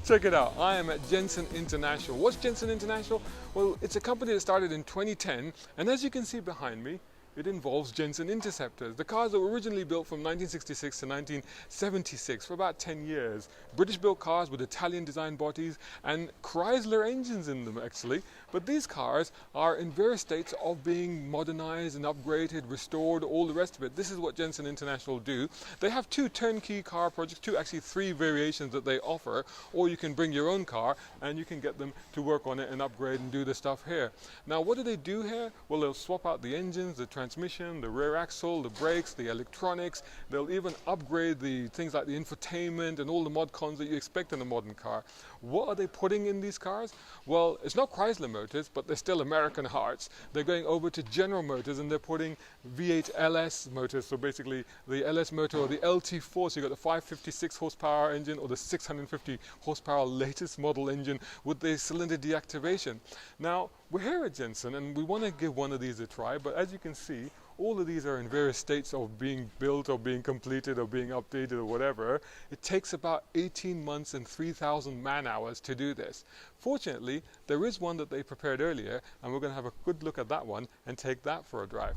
Check it out, I am at Jensen International. What's Jensen International? Well, it's a company that started in 2010, and as you can see behind me, it involves Jensen Interceptors, the cars that were originally built from 1966 to 1976 for about 10 years. British-built cars with Italian-designed bodies and Chrysler engines in them, actually. But these cars are in various states of being modernized and upgraded, restored, all the rest of it. This is what Jensen International do. They have two turnkey car projects, actually three variations that they offer, or you can bring your own car and you can get them to work on it and upgrade and do the stuff here. Now, what do they do here? Well, they'll swap out the engines, the transmission, the rear axle, the brakes, the electronics. They'll even upgrade the things like the infotainment and all the mod cons that you expect in a modern car. What are they putting in these cars? Well, it's not Chrysler Motors, but they're still American hearts. They're going over to General Motors and they're putting V8 LS motors, so basically the LS motor or the LT4, so you've got the 556 horsepower engine or the 650 horsepower latest model engine with the cylinder deactivation. Now, we're here at Jensen and we want to give one of these a try, but as you can see, all of these are in various states of being built or being completed or being updated or whatever. It takes about 18 months and 3,000 man-hours to do this. Fortunately, there is one that they prepared earlier, and we're going to have a good look at that one and take that for a drive.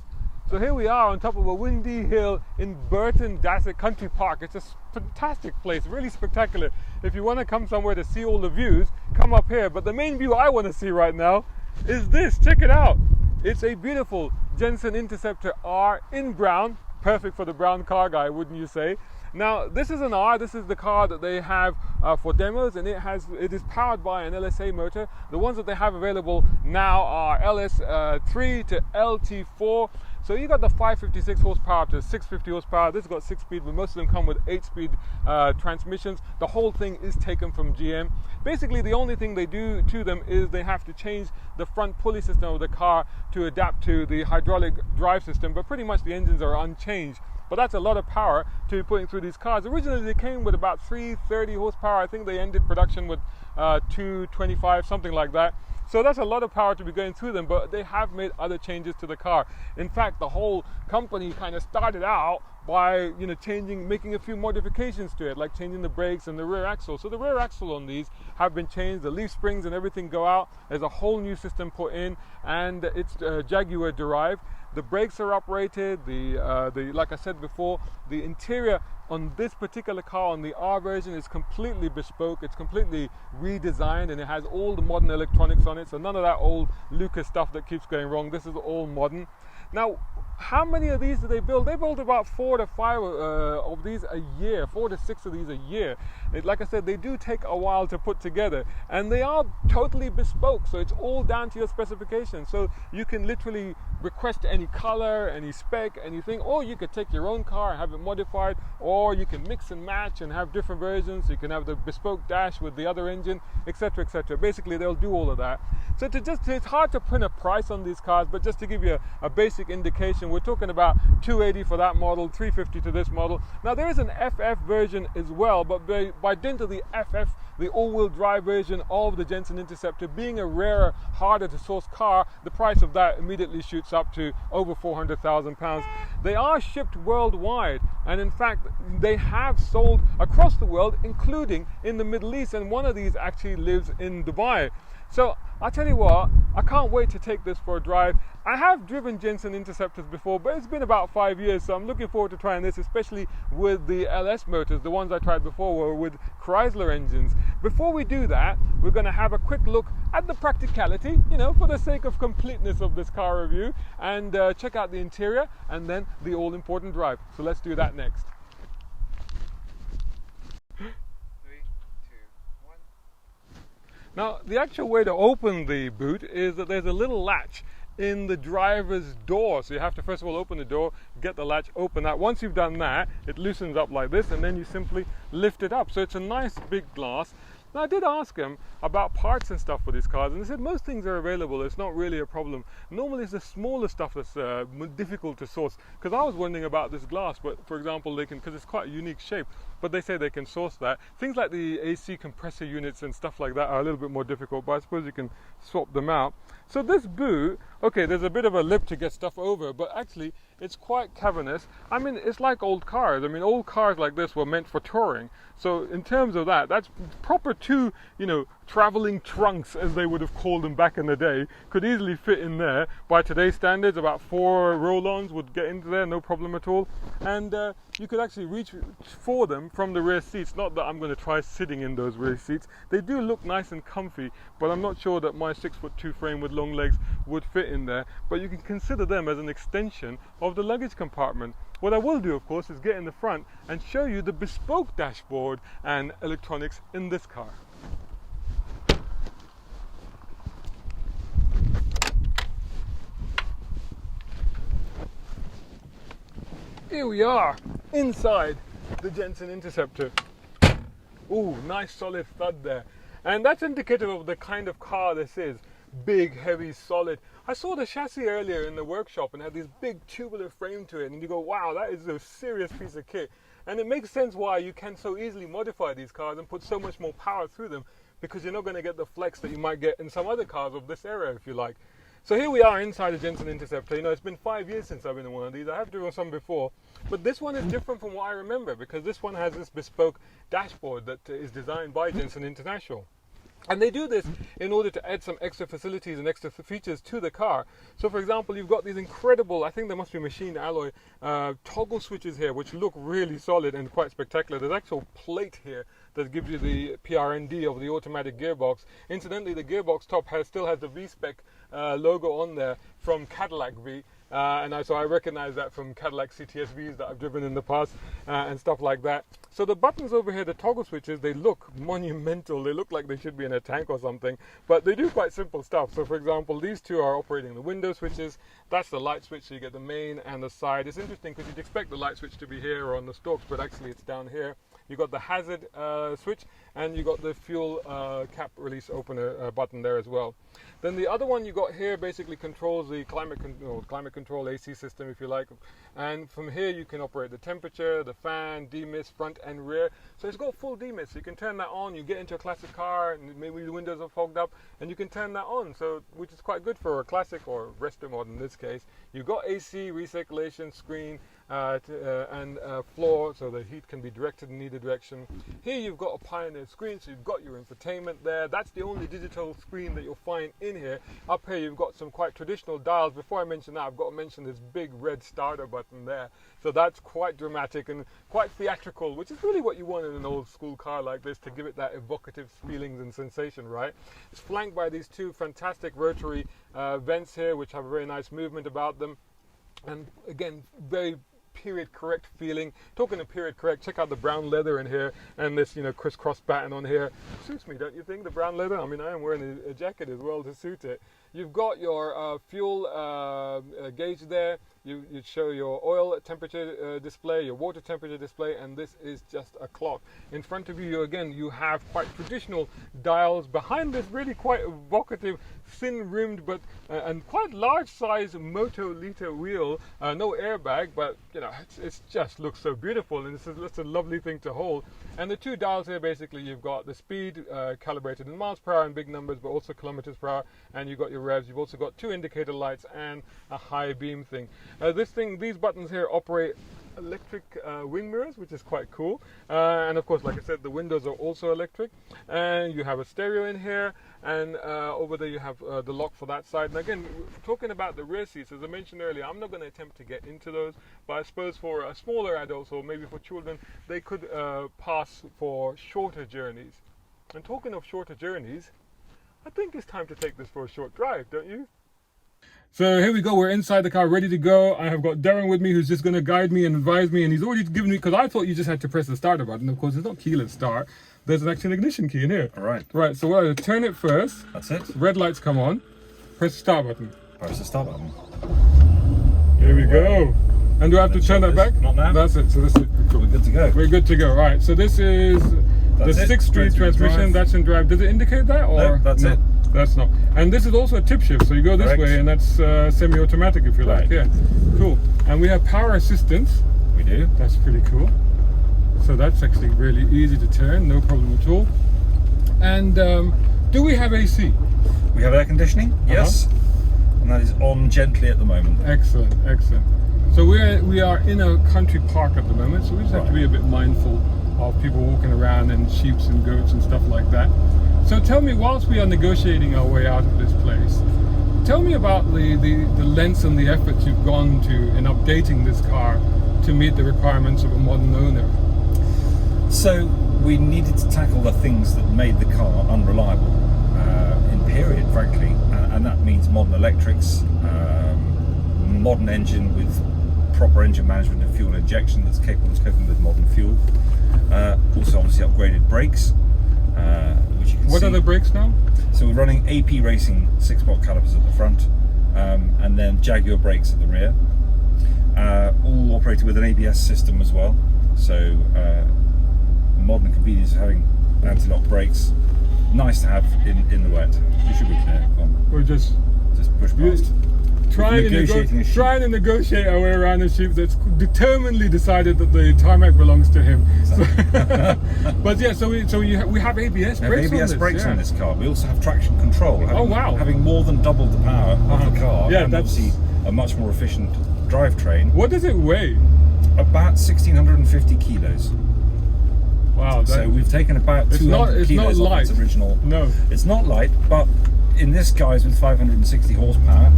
So here we are on top of a windy hill in Burton Dasset Country Park. It's a fantastic place, really spectacular. If you want to come somewhere to see all the views, come up here. But the main view I want to see right now is this. Check it out. It's a beautiful Jensen Interceptor R in brown, perfect for the brown car guy, wouldn't you say? Now, this is an R, this is the car that they have for demos, and it is powered by an LSA motor. The ones that they have available now are LS3 to LT4. So you got the 556 horsepower up to 650 horsepower. This has got 6-speed, but most of them come with 8-speed transmissions. The whole thing is taken from GM. Basically, the only thing they do to them is they have to change the front pulley system of the car to adapt to the hydraulic drive system, but pretty much the engines are unchanged. But that's a lot of power to be putting through these cars. Originally, they came with about 330 horsepower. I think they ended production with 225, something like that. So that's a lot of power to be going through them, but they have made other changes to the car. In fact, the whole company kind of started out by making a few modifications to it, like changing the brakes and the rear axle. So the rear axle on these have been changed, the leaf springs and everything go out. There's a whole new system put in, and it's Jaguar derived. The brakes are uprated, like I said before, the interior on this particular car, on the R version, is completely bespoke. It's completely redesigned and it has all the modern electronics on it, so none of that old Lucas stuff that keeps going wrong. This is all modern. Now, how many of these do they build? They build about 4 to 5 of these a year, 4 to 6 of these a year. Like I said, they do take a while to put together, and they are totally bespoke, so it's all down to your specifications. So you can literally request any color, any spec, anything, or you could take your own car and have it modified, or you can mix and match and have different versions. You can have the bespoke dash with the other engine, etc., etc. Basically, they'll do all of that. So it's hard to put a price on these cars, but just to give you a basic indication, we're talking about 280 for that model, 350 to this model. Now, there is an FF version as well, but by dint of the FF, the all-wheel drive version of the Jensen Interceptor being a rarer, harder to source car, the price of that immediately shoots up to over £400,000. They are shipped worldwide, and in fact, they have sold across the world, including in the Middle East, and one of these actually lives in Dubai. So I'll tell you what, I can't wait to take this for a drive. I have driven Jensen Interceptors before, but it's been about 5 years, so I'm looking forward to trying this, especially with the LS motors. The ones I tried before were with Chrysler engines. Before we do that, we're going to have a quick look at the practicality, for the sake of completeness of this car review, and check out the interior, and then the all-important drive. So let's do that next. Now, the actual way to open the boot is that there's a little latch in the driver's door. So you have to first of all open the door, get the latch, open that. Once you've done that, it loosens up like this, and then you simply lift it up. So it's a nice big glass. Now, I did ask him about parts and stuff for these cars, and they said most things are available. It's not really a problem. Normally, it's the smaller stuff that's difficult to source. Because I was wondering about this glass, but for example, because it's quite a unique shape, but they say they can source that. Things like the AC compressor units and stuff like that are a little bit more difficult, but I suppose you can swap them out. So this boot, okay, there's a bit of a lip to get stuff over, but actually It's quite cavernous. I mean, it's like old cars. I mean, old cars like this were meant for touring. So in terms of that, that's proper two, you know, traveling trunks, as they would have called them back in the day, could easily fit in there. By today's standards, about 4 roll-ons would get into there, no problem at all. And you could actually reach for them from the rear seats. Not that I'm going to try sitting in those rear seats. They do look nice and comfy, but I'm not sure that my 6'2" frame with long legs would fit in there. But you can consider them as an extension of the luggage compartment. What I will do, of course, is get in the front and show you the bespoke dashboard and electronics in this car. Here we are, inside the Jensen Interceptor. Ooh, nice solid stud there. And that's indicative of the kind of car this is. Big, heavy, solid. I saw the chassis earlier in the workshop and had this big tubular frame to it, and you go, wow, that is a serious piece of kit. And it makes sense why you can so easily modify these cars and put so much more power through them, because you're not going to get the flex that you might get in some other cars of this era, if you like. So here we are inside the Jensen Interceptor. You know, it's been 5 years since I've been in one of these. I have driven some before, but this one is different from what I remember, because this one has this bespoke dashboard that is designed by Jensen International. And they do this in order to add some extra facilities and extra features to the car. So for example, you've got these incredible, I think they must be machined alloy, toggle switches here, which look really solid and quite spectacular. There's actual plate here that gives you the PRND of the automatic gearbox. Incidentally, the gearbox top still has the V-Spec logo on there from Cadillac V. So I recognize that from Cadillac CTS-Vs that I've driven in the past and stuff like that. So the buttons over here, the toggle switches, they look monumental. They look like they should be in a tank or something, but they do quite simple stuff. So for example, these two are operating the window switches. That's the light switch, so you get the main and the side. It's interesting because you'd expect the light switch to be here or on the stalks, but actually it's down here. You got the hazard switch, and you got the fuel cap release opener button there as well. Then the other one you got here basically controls the climate control AC system, if you like. And from here you can operate the temperature, the fan, demist, front and rear. So it's got full demist. So you can turn that on. You get into a classic car and maybe the windows are fogged up, and you can turn that on. So which is quite good for a classic or Restomod in this case. You've got AC, recirculation, screen, and floor, so the heat can be directed in either direction. Here you've got a Pioneer screen, so you've got your infotainment there. That's the only digital screen that you'll find in here. Up here you've got some quite traditional dials. Before I mention that, I've got to mention this big red starter button there. So that's quite dramatic and quite theatrical, which is really what you want in an old school car like this, to give it that evocative feelings and sensation, right? It's flanked by these two fantastic rotary vents here, which have a very nice movement about them. And again, very period correct feeling. Talking of period correct, check out the brown leather in here and this, you know, crisscross batten on here. Suits me, don't you think, the brown leather? I mean, I am wearing a jacket as well to suit it. You've got your fuel gauge there. You show your oil temperature display, your water temperature display, and this is just a clock. In front of you, again, you have quite traditional dials. Behind this, really quite evocative, thin-rimmed but and quite large-size Moto-liter wheel. No airbag, but you know, it just looks so beautiful, and it's a lovely thing to hold. And the two dials here, basically, you've got the speed calibrated in miles per hour in big numbers, but also kilometers per hour, and you've got your revs. You've also got two indicator lights and a high beam thing. These buttons here operate electric wing mirrors, which is quite cool. And of course, like I said, the windows are also electric. And you have a stereo in here, and over there you have the lock for that side. And again, talking about the rear seats, as I mentioned earlier, I'm not going to attempt to get into those, but I suppose for smaller adults or maybe for children, they could pass for shorter journeys. And talking of shorter journeys, I think it's time to take this for a short drive, don't you? So here we go, we're inside the car, ready to go. I have got Darren with me, who's just going to guide me and advise me, and he's already given me, because I thought you just had to press the starter button. Of course, it's not keyless start. There's an actual ignition key in here. All right. Right, so we'll turn it first. That's it. Red lights come on. Press the start button. Press the start button. Here we go. And do I have to turn that back? Not now. That's it, so this is cool. We're good to go. We're good to go, right. So this is the 6-speed transmission, that's in drive. Does it indicate that? Or no, that's it. That's not. And this is also a tip shift, so you go this Correct. way, and that's semi-automatic if you like. Yeah, cool. And we have power assistance. We do. That's pretty cool. So that's actually really easy to turn, no problem at all. And do we have AC? We have air conditioning, yes. And that is on gently at the moment. Excellent, excellent. So we are in a country park at the moment, so we just have to be a bit mindful of people walking around and sheep and goats and stuff like that. So tell me, whilst we are negotiating our way out of this place, tell me about the lengths and the efforts you've gone to in updating this car to meet the requirements of a modern owner. So we needed to tackle the things that made the car unreliable in period, frankly, and that means modern electrics, modern engine with proper engine management and fuel injection that's capable of coping with modern fuel. Also, obviously, upgraded brakes, which you can see. What are the brakes now? So we're running AP Racing 6-spot calipers at the front, and then Jaguar brakes at the rear. All operated with an ABS system as well. So modern convenience of having anti-lock brakes. Nice to have in the wet. You should be clear. Go on. We're just push past. Trying to negotiate our way around a sheep that's determinedly decided that the tarmac belongs to him. Exactly. But yeah, so we have ABS brakes. ABS brakes on this car. We also have traction control. Having more than doubled the power of the car, and obviously a much more efficient drivetrain. What does it weigh? About 1,650 kilos. Wow. So we've taken about 200 kilos off its original. No. It's not light, but in this guise with 560 horsepower,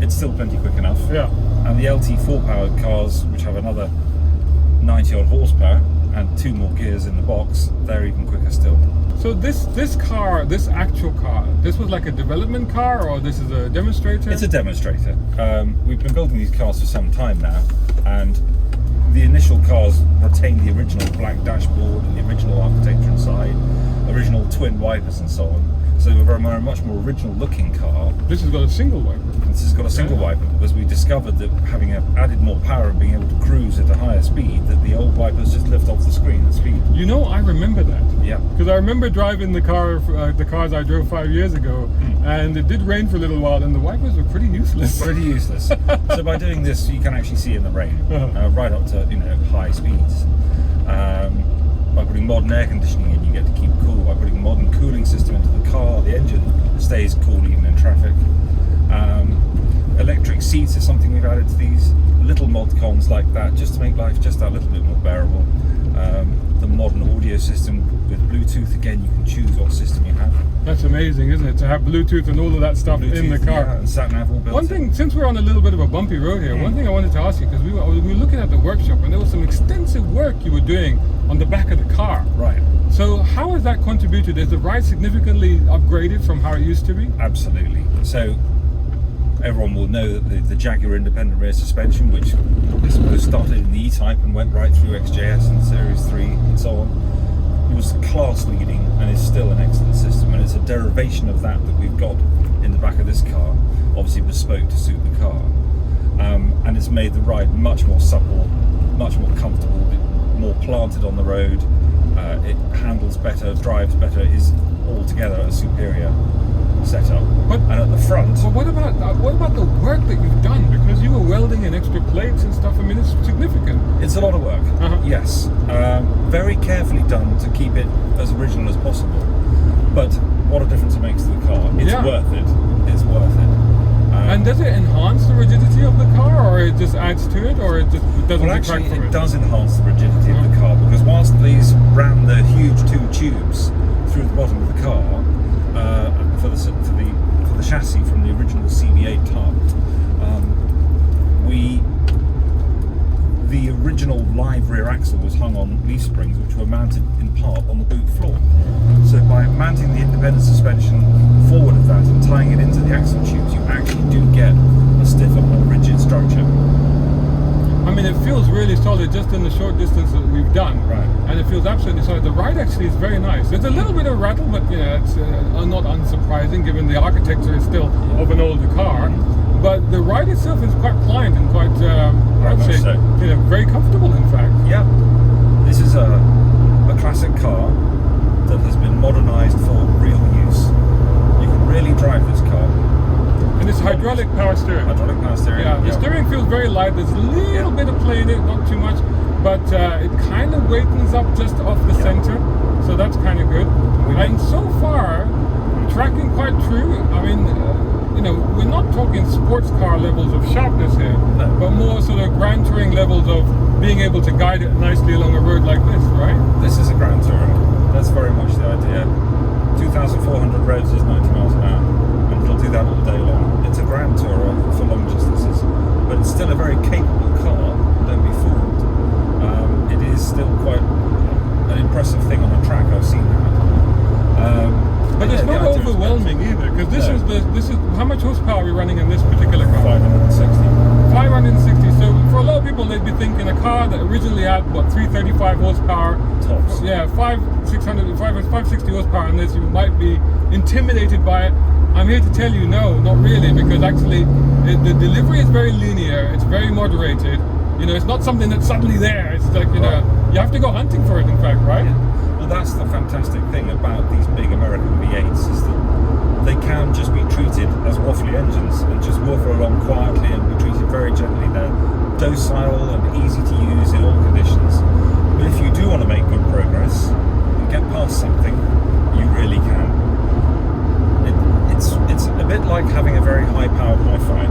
it's still plenty quick enough. Yeah. And the LT4 powered cars, which have another 90 odd horsepower and 2 more gears in the box, they're even quicker still. So this actual car, this was like a development car, or this is a demonstrator? It's a demonstrator. We've been building these cars for some time now, and the initial cars retained the original black dashboard and the original architecture inside, original twin wipers and so on. So we're a much more original looking car. This has got a single wiper. This has got a single wiper because we discovered that having added more power and being able to cruise at a higher speed, that the old wipers just lift off the screen at speed. You know, I remember that. Yeah. Because I remember driving the cars I drove 5 years ago, and it did rain for a little while, and the wipers were pretty useless. Pretty useless. So by doing this, you can actually see in the rain, right up to high speeds. By putting modern air conditioning in, you get to keep cool. By putting a modern cooling system into the car, the engine stays cool even in traffic. Electric seats is something we've added to these. Little mod cons like that, just to make life just that little bit more bearable. The modern audio system with Bluetooth, again, you can choose what system you have. That's amazing, isn't it? To have Bluetooth and all of that stuff in the car. Yeah, and sat-nav all built One thing, since we're on a little bit of a bumpy road here, one thing I wanted to ask you, because we were looking at the workshop and there was some extensive work you were doing on the back of the car. Right. So how has that contributed? Is the ride significantly upgraded from how it used to be? Absolutely. So everyone will know that the Jaguar independent rear suspension, which I suppose started in the E-Type and went right through XJS and Series 3 and so on, it was class leading and is still an excellent system, and it's a derivation of that we've got in the back of this car, obviously bespoke to suit the car, and it's made the ride much more supple, much more comfortable, more planted on the road. It handles better, drives better, is altogether a superior setup. And at the front. But what about the work that you've done? Because you were welding in extra plates and stuff. I mean, it's significant. It's a lot of work. Yes, very carefully done to keep it as original as possible. But what a difference it makes to the car. It's worth it. It's worth it. And does it enhance the rigidity of the car, or it just adds to it, or it just doesn't detract from it? Well, actually, it does enhance the rigidity of the car, because whilst these ran the huge 2 tubes through the bottom of the car for the chassis from the original CV8 tub, the original live rear axle was hung on leaf springs, which were mounted in part on the boot floor. So by mounting the independent suspension forward of that and tying it into the axle tubes, you actually do get a stiffer, more rigid structure. I mean, it feels really solid just in the short distance that we've done. Right. And it feels absolutely solid. The ride actually is very nice. There's a little bit of rattle, but it's not unsurprising given the architecture is still of an older car. But the ride itself is quite pliant and quite, very comfortable, in fact. Yeah. This is a classic car that has been modernised for real use. You can really drive this car. And it's hydraulic power steering. Hydraulic power steering. Yeah, the steering feels very light. There's a little bit of play in it, not too much, but it kind of waitens up just off the center, so that's kind of good. And so far, tracking quite true. I mean, we're not talking sports car levels of sharpness here, No. but more sort of grand touring levels of being able to guide it nicely along a road like this, right? This is a grand tourer. That's very much the idea. 2,400 revs is 90 miles an hour, and it'll do that all day long. It's a grand tourer for long distances, but it's still a very capable car. Don't be fooled. It is still quite an impressive thing on a track. I've seen that. But it's not overwhelming either, because this is how much horsepower are we running in this particular car? 560. 560. So for a lot of people, they'd be thinking a car that originally had 335 horsepower, Tops. yeah, 560 horsepower on this, you might be intimidated by it. I'm here to tell you, no, not really, because actually the delivery is very linear. It's very moderated. It's not something that's suddenly there. It's like you have to go hunting for it. In fact, right? Yeah. Well, that's the fantastic thing about these big American V8s is that they can just be treated as waffly engines and just waffle along quietly and be treated very gently. They're docile and easy to use in all conditions. But if you do want to make good progress and get past something, you really can. It's a bit like having a very high-powered hi-fi.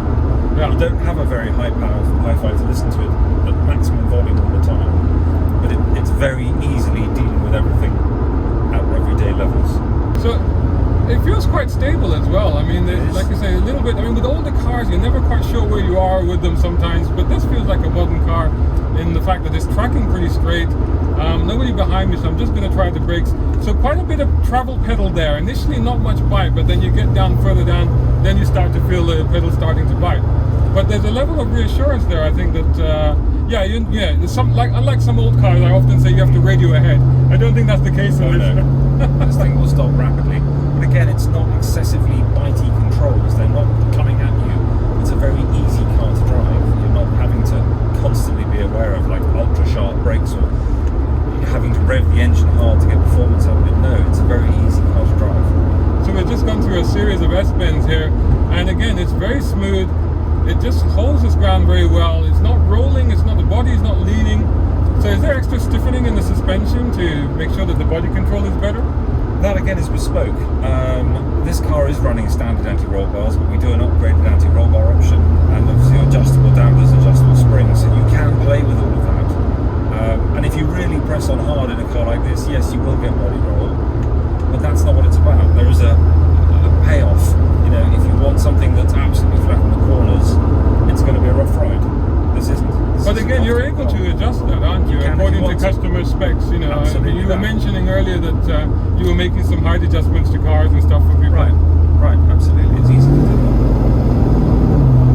Yeah. You don't have a very high-powered hi-fi to listen to it at maximum volume all the time, but it's very easily dealing with everything at everyday levels. So it feels quite stable as well. I mean, like I say, a little bit. I mean, with older cars, you're never quite sure where you are with them sometimes. But this feels like a modern car in the fact that it's tracking pretty straight. Nobody behind me, so I'm just going to try the brakes. So quite a bit of travel pedal there. Initially, not much bite, but then you get further down, then you start to feel the pedal starting to bite. But there's a level of reassurance there. I think that there's unlike some old cars, I often say you have to radio ahead. I don't think that's the case in this. No. This thing will stop rapidly. But again, it's not excessively bitey controls. They're not coming at you. It's a very easy car to drive. You're not having to constantly be aware of ultra sharp brakes or having to rev the engine hard to get performance out of it. No, it's a very easy car to drive. So we've just gone through a series of S-bends here, and again, it's very smooth. It just holds its ground very well. It's not rolling. The body is not leaning. So is there extra stiffening in the suspension to make sure that the body control is better? That again is bespoke. This car is running standard anti-roll bars, but we do an upgraded anti-roll bar option, and obviously adjustable dampers, adjustable springs, so you can play with all of that. And if you really press on hard in a car like this, yes, you will get body roll, but that's not what it's about. There is a payoff. If you want something that's absolutely flat in the corners, it's going to be a rough ride. This isn't. But again, you're able to adjust that, aren't you? According to customer specs, Absolutely. You were mentioning earlier that you were making some height adjustments to cars and stuff for people. Right, absolutely. It's easy to do that.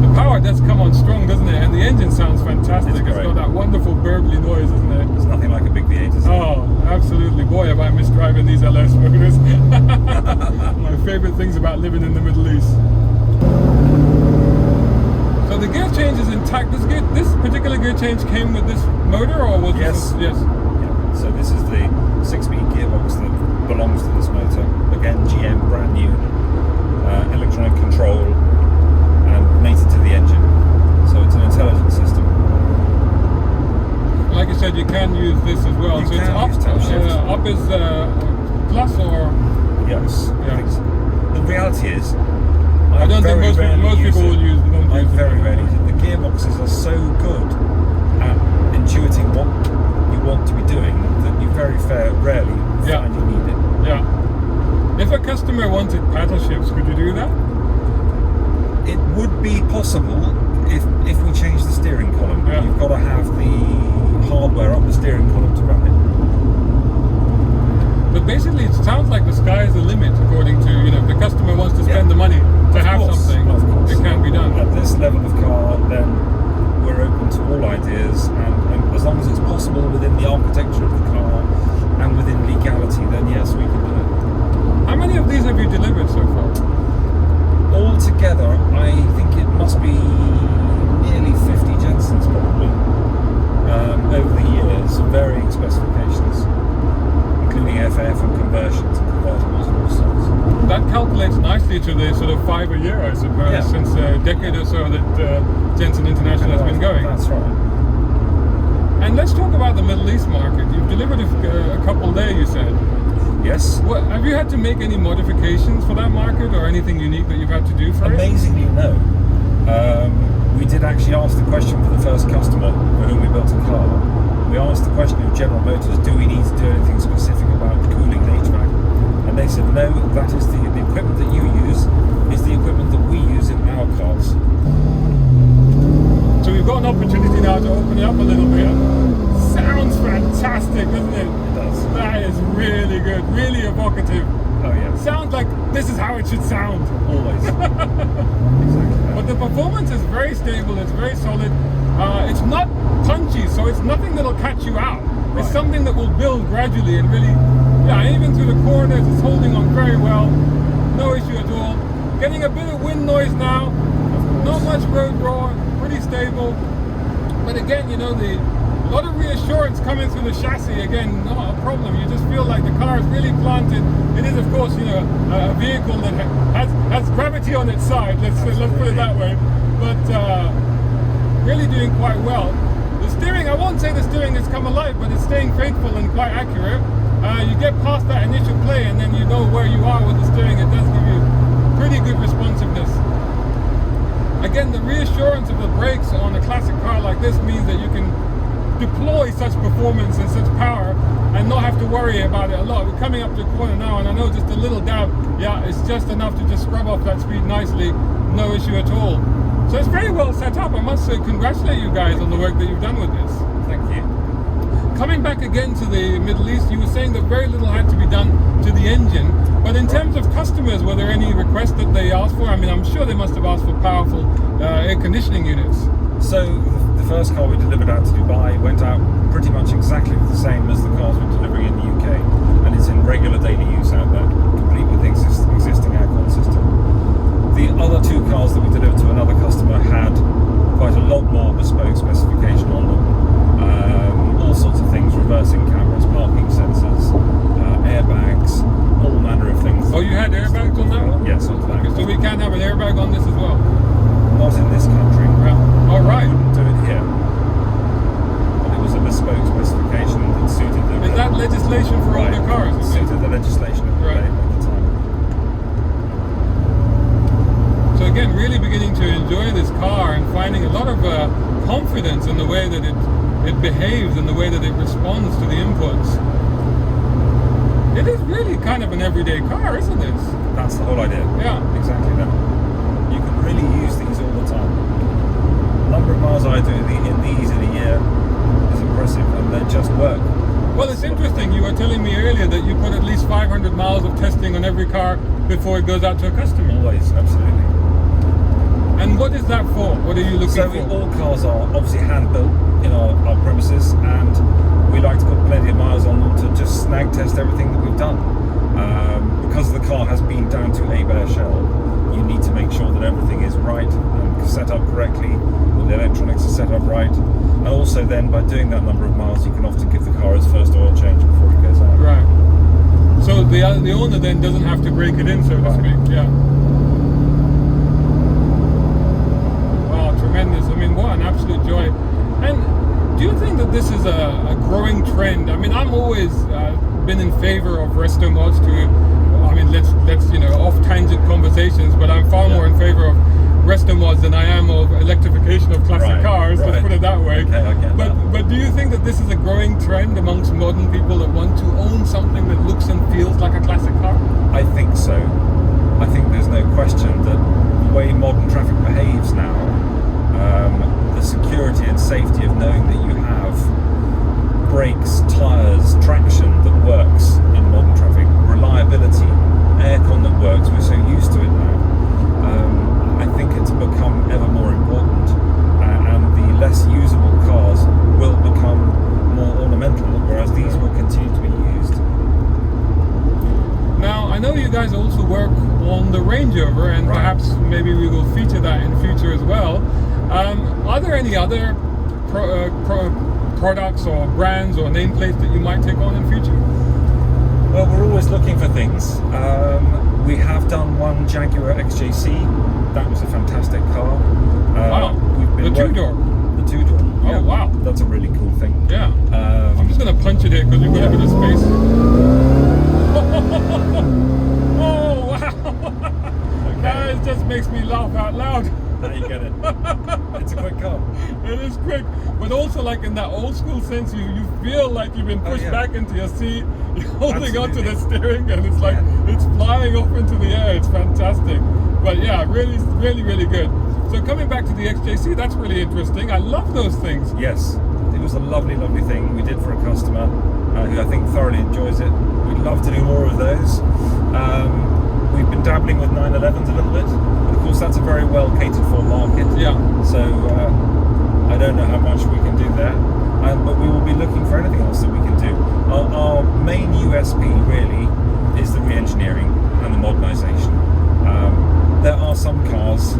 The power does come on strong, doesn't it? And the engine sounds fantastic. It's got that wonderful burbly noise, isn't it? There's nothing like a big V8, is there? Oh, absolutely. Boy, have I missed driving these LS motors. My favorite things about living in the Middle East. So the gear change is intact. This particular gear change came with this motor, or was Yes. Yes. Yeah. So this is the 6-speed gearbox that belongs to this motor. Again, GM, brand new, electronic control, and mated to the engine. So it's an intelligent system. Like you said, you can use this as well. You so it's can up. use tail shift. Up is plus, or Yes. Yeah. I think so. The reality is, I don't think most people will use it. I very rarely use it. The gearboxes are so good at intuiting what you want to be doing that you very rarely find you need it. Yeah. If a customer wanted paddle shifts, could you do that? It would be possible if we change the steering column. Yeah. You've got to have the hardware up the steering column to run it. But basically, it sounds like the sky is the limit, according to, if the customer wants to spend the money to have something, it can be done. At this level of car, then we're open to all ideas, and as long as it's possible within the architecture of the car and within legality, then yes, we can do it. How many of these have you delivered so far? Altogether, I think it must be nearly 50 Jensens probably, over the years, varying specifications, including FF and conversions and convertibles and all sorts. That calculates nicely to the sort of 5 a year, I suppose, since a decade or so that Jensen International has been going. That's right. And let's talk about the Middle East market. You've delivered a couple there, you said. Yes. What, have you had to make any modifications for that market, or anything unique that you've had to do for Amazingly, no. We did actually ask the question for the first customer for whom we built a car. We asked the question of General Motors, do we need to do anything specific about the cooling and HVAC? And they said, no, that is the equipment that you use is the equipment that we use in our cars. So we've got an opportunity now to open it up a little bit. Sounds fantastic, doesn't it? It does. That is really good, really evocative. Oh yeah. Sounds like this is how it should sound. Always. Exactly. But the performance is very stable, it's very solid. It's not punchy, so it's nothing that'll catch you out. Right. It's something that will build gradually and really, yeah, even through the corners, it's holding on very well. No issue at all. Getting a bit of wind noise now, not much road roar, pretty stable. But again, you know, a lot of reassurance coming through the chassis, again, not a problem. You just feel like the car is really planted. It is, of course, you know, a vehicle that has gravity on its side, let's put it that way. But really doing quite well. The steering, I won't say the steering has come alive, but it's staying faithful and quite accurate. You get past that initial play and then you know where you are with the steering. It does give you pretty good responsiveness. Again, the reassurance of the brakes on a classic car like this means that you can deploy such performance and such power and not have to worry about it a lot. We're coming up to a corner now and I know just a little dab, yeah, it's just enough to just scrub off that speed nicely, no issue at all. So it's very well set up. I must say, congratulate you guys on the work that you've done with this. Thank you. Coming back again to the Middle East, you were saying that very little had to be done to the engine, but in terms of customers, were there any requests that they asked for? I mean, I'm sure they must have asked for powerful air conditioning units. So the first car we delivered out to Dubai went out pretty much exactly the same as the cars we're delivering in the UK, and it's in regular daily use out there, complete with the existing aircon system. The other two cars that we delivered to another customer had quite a lot more bespoke specification on them. All sorts of things, reversing cameras, parking sensors, airbags, all manner of things. Oh, you had airbags on that one? Yes, on that. Okay, so we can have an airbag on this as well? Not in this country. All right. We wouldn't do it here. But it was a bespoke specification that suited the... Is that legislation for all the cars? Suited the legislation at the time. So again, really beginning to enjoy this car and finding a lot of confidence in the way that it behaves and the way that it responds to the inputs. It is really kind of an everyday car, isn't it? That's the whole idea. Yeah. Exactly that. You can really use these all the time. The number of miles I do in these in a year is impressive, and they just work. Well, it's interesting. You were telling me earlier that you put at least 500 miles of testing on every car before it goes out to a customer. Always, absolutely. And what is that for? What are you looking for? So all cars are obviously hand-built in our premises, and we like to put plenty of miles on them to just snag test everything that we've done. Because the car has been down to a bare shell, you need to make sure that everything is right and set up correctly, all the electronics are set up right, and also then by doing that number of miles you can often give the car its first oil change before it goes out. Right. So the owner then doesn't have to break it in, so to speak. Yeah. Wow, tremendous. I mean, what an absolute joy. And do you think that this is a growing trend? I mean, I'm always been in favor of Restomods I mean, let's you know, off tangent conversations, but I'm far more in favor of Restomods than I am of electrification of classic cars. Let's put it that way. Okay, I get that. But do you think that this is a growing trend amongst modern people that want to own something that looks and feels like a classic car? I think so. I think there's no question that the way modern traffic behaves now, the security and safety of knowing that you have brakes, tyres, traction that works in modern traffic, reliability, aircon that works, we're so used to it now. I think it's become ever more important, and the less usable cars will become more ornamental, whereas these will continue to be used. Now, I know you guys also work on the Range Rover, and perhaps maybe we will feature that in future as well. Are there any other products or brands or nameplates that you might take on in future? Well, we're always looking for things. We have done one Jaguar XJC. That was a fantastic car. Wow, the two-door. The two-door. Oh, yeah. wow. That's a really cool thing. Yeah. I'm just going to punch it here because we've got a bit of space. quick, but also like in that old school sense, you feel like you've been pushed back into your seat, you're holding onto the steering, and it's like it's flying off into the air. It's fantastic. But yeah, really, really, really good. So coming back to the XJC, that's really interesting. I love those things. Yes, it was a lovely, lovely thing we did for a customer who I think thoroughly enjoys it. We'd love to do more of those. We've been dabbling with 911s a little bit. Of course, that's a very well catered for market. Yeah. So I don't know how much we can do there, but we will be looking for anything else that we can do. Our main USP really is the re-engineering and the modernisation. There are some cars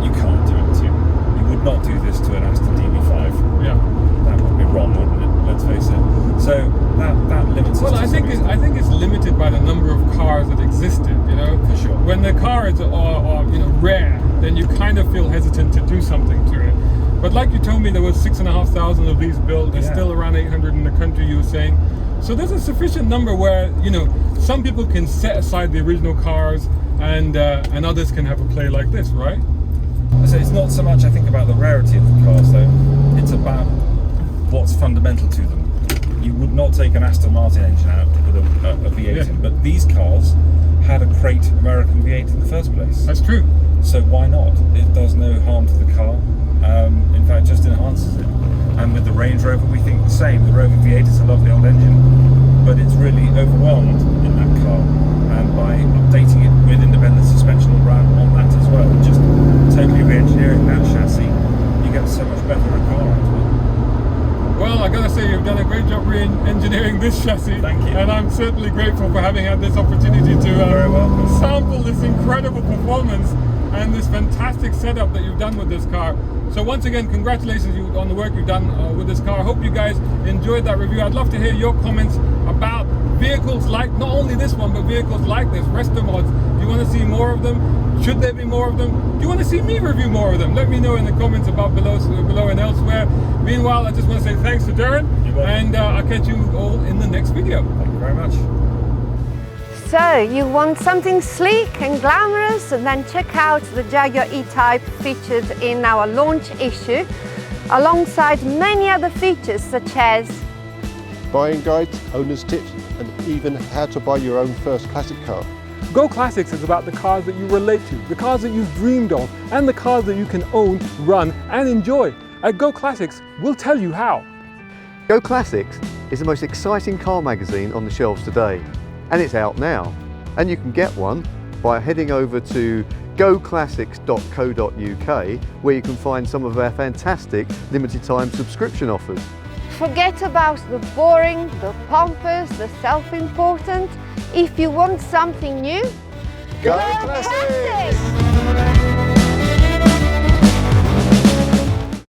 you can't do it to. You would not do this to an Aston DB5. Yeah. That would be wrong, wouldn't it? Let's face it. So that limits us. Well, I think it's limited by the number of cars that existed. You know, for sure. When the cars are rare, then you kind of feel hesitant to do something to it. But like you told me, there was 6,500 of these built. There's still around 800 in the country. You were saying. So there's a sufficient number where some people can set aside the original cars and others can have a play like this, right? So it's not so much I think about the rarity of the cars though, it's about what's fundamental to them. You would not take an Aston Martin engine out to put a V8 in, but these cars had a crate American V8 in the first place. That's true. So why not? It does no harm to the car. In fact, just enhances it. And with the Range Rover, we think the same. The Rover V8 is a lovely old engine, but it's really overwhelmed in that car. And by updating it with independent suspension all round on that as well, just totally re-engineering that chassis, you get so much better a car out of it. Well, I gotta say, you've done a great job re-engineering this chassis. Thank you. And I'm certainly grateful for having had this opportunity to sample this incredible performance and this fantastic setup that you've done with this car. So once again, congratulations on the work you've done with this car. I hope you guys enjoyed that review. I'd love to hear your comments about vehicles like, not only this one, but vehicles like this, Restomods. Do you want to see more of them? Should there be more of them? Do you want to see me review more of them? Let me know in the comments about below and elsewhere. Meanwhile, I just want to say thanks to Darren, and I'll catch you all in the next video. Thank you very much. So, you want something sleek and glamorous? And then check out the Jaguar E-Type featured in our launch issue, alongside many other features such as buying guides, owner's tips, and even how to buy your own first classic car. Go Classics is about the cars that you relate to, the cars that you've dreamed of, and the cars that you can own, run, and enjoy. At Go Classics, we'll tell you how. Go Classics is the most exciting car magazine on the shelves today, and it's out now. And you can get one by heading over to goclassics.co.uk, where you can find some of our fantastic limited time subscription offers. forget about the boring, the pompous, the self-important. If you want something new, Go Classics!